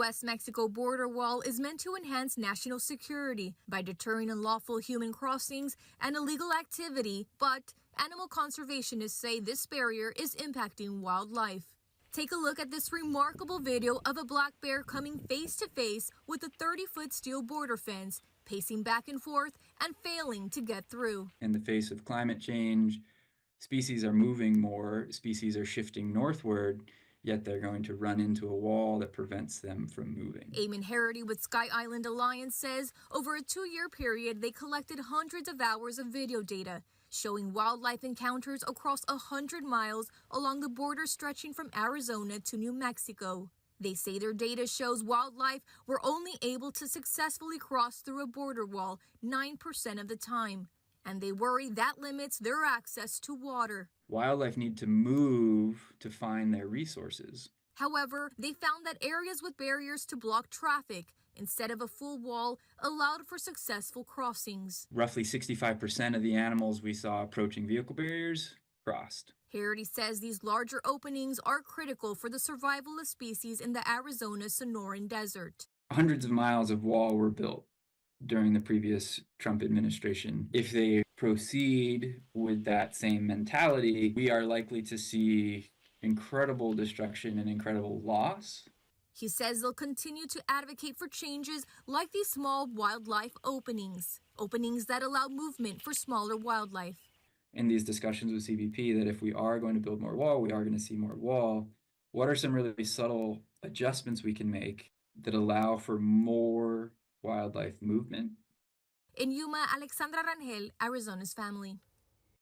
West Mexico border wall is meant to enhance national security by deterring unlawful human crossings and illegal activity, but animal conservationists say this barrier is impacting wildlife. Take a look at this remarkable video of a black bear coming face to face with a 30-foot steel border fence, pacing back and forth and failing to get through. In the face of climate change, species are moving more, species are shifting northward, yet they're going to run into a wall that prevents them from moving. Eamon Harity with Sky Island Alliance says over a 2-year period, they collected hundreds of hours of video data showing wildlife encounters across 100 miles along the border stretching from Arizona to New Mexico. They say their data shows wildlife were only able to successfully cross through a border wall 9% of the time, and they worry that limits their access to water. Wildlife need to move to find their resources. However, they found that areas with barriers to block traffic instead of a full wall allowed for successful crossings. Roughly 65% of the animals we saw approaching vehicle barriers crossed. Harity says these larger openings are critical for the survival of species in the Arizona Sonoran Desert. Hundreds of miles of wall were built during the previous Trump administration. If they proceed with that same mentality, we are likely to see incredible destruction and incredible loss. He says they'll continue to advocate for changes like these small wildlife openings that allow movement for smaller wildlife. In these discussions with CBP, that if we are going to build more wall, we are going to see more wall. What are some really subtle adjustments we can make that allow for more wildlife movement? In Yuma, Alexandra Rangel, Arizona's Family.